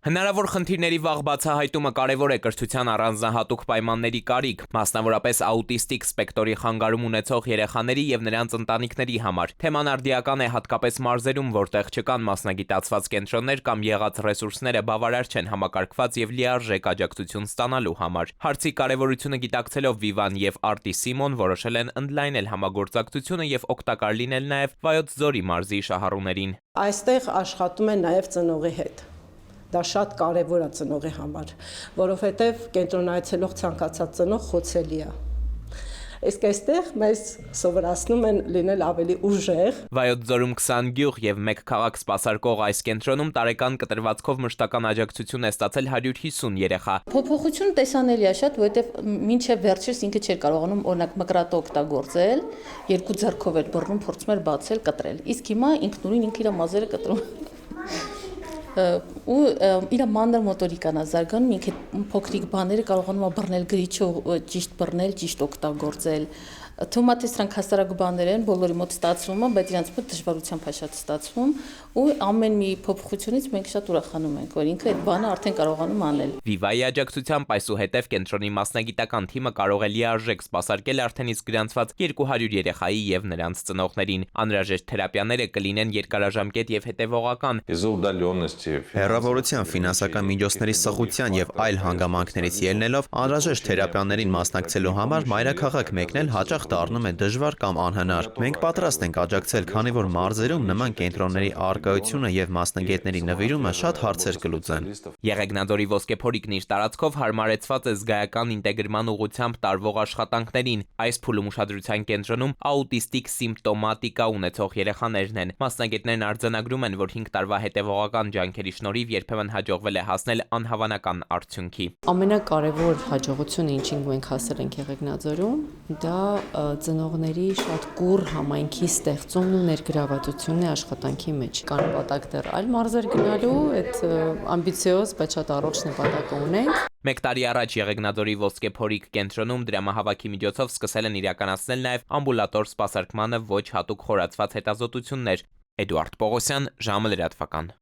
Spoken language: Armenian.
Հնարավոր խնդիրների վաղ բացահայտումը կարևոր է կրթության առանձնահատուկ պայմանների կարիք, մասնավորապես աուտիստիկ սպեկտրի խանգարում ունեցող երեխաների եւ նրանց ընտանիքների համար։ Թեման արդիական է հատկապես մարզերում, որտեղ չկան մասնագիտացված կենտրոններ կամ եղած ռեսուրսները բավարար չեն համակարգված եւ լիարժեք աջակցություն ստանալու համար։ Հարցի կարևորությունը գիտակցելով Վիվան եւ Արտի Սիմոն որոշել են ընդլայնել համագործակցությունը եւ օգտակար լինել նաեւ Վայոց Ձորի մարզի շահառուներին։ Այստեղ աշխատում են նաեւ ծնողի հետ։ Դա շատ կարևոր է ծնողի համար, որովհետև կենտրոնայցելով ցանկացած ծնող խոցելի է։ Իսկ այստեղ մեզ սովորացնում են լինել ավելի ուժեղ։ Վայոց Ձորում 20 գյուղ եւ 1 քաղաք սպասարկող այս կենտրոնում տարեկան կտրվածքով մշտական աջակցություն է ստացել 150 երեխա։ Փոփոխությունը տեսանելի է շատ, որովհետև մինչև վերջերս ինքը չէր կարողանում օրինակ մկրատը օգտագործել, երկու ձեռքով էր բռնում, փորձում էր բացել, կտրել։ Իսկ հիմա ինքնուրույն ինքը իր մազերը կտրում։ Ու իր մանր մոտորիկան է զարգանում, ինքը փոքրիկ բաները կարողանում է բռնել գրիչով, ճիշտ բռնել, ճիշտ օգտագործել։ Թվում է թե սրանք հասարակ բաներ են, բոլորի մոտ ստացվում է, բայց իրանց մոտ դժվարությամբ է շատ ստացվում, ու ամեն մի փոփոխությունից մենք շատ ուրախանում ենք, որ ինքը այդ բանը արդեն կարողանում անել։ Վիվայի աջակցությամբ այսուհետև կենտրոնի մասնագիտական թիմը կարող է լիարժեք սպասարկել արդեն իսկ գրանցված 200 երեխայի եւ նրանց ծնողներին։ Անհրաժեշտ թերապիաները կլինեն երկարաժամկետ եւ հետեւողական։ Հեռավորության, ֆինանսական միջոցների սղության եւ այլ հանգամանքներից ելնելով անհրաժեշտ թերապիաներին մասնակցելու համար մայրաքաղաք մեկնել հաճախ դառնում է դժվար կամ անհնար։ Մենք պատրաստ ենք աջակցել, քանի որ մարզերում նման կենտրոնների առկայությունը եւ մասնագետների նվիրումը շատ հարցեր կլուծեն։ Եղեգնաձորի ոսկեփորիկն իր տարածքով հարմարեցված է զգայական ինտեգրման ուղղությամբ տարվող աշխատանքներին։ Այս փուլում ուշադրության կենտրոնում աուտիստիկ սիմպտոմատիկա ունեցող երեխաներն են։ Մասնագետներն արձանագրում են, որ 5 տարվա հետևողական ջանքերի շնորհիվ երբեմն հաջողվել է հասնել անհավանական արդյունքի։ Ամենակարևոր հաջողությունը, ինչին մենք հասել ենք Եղեգնաձորում, դա ծնողների շատ կուռ համայնքի ստեղծումն ու ներգրավվածությունն է աշխատանքի մեջ։ Կան նպատակ դեռ այլ մարզեր գնալու, այդ ամբիցիոզ, բայց շատ առողջ նպատակը ունենք։ 1 տարի առաջ Եղեգնաձորի ոսկեփորիկ կենտրոնում դրամահավաքի միջոցով սկսել են իրականացնել նաև ամբուլատոր սպասարկմանը ոչ հատուկ խորացված հետազոտություններ։ Էդուարդ Պողոսյան, ժամը լրատվական։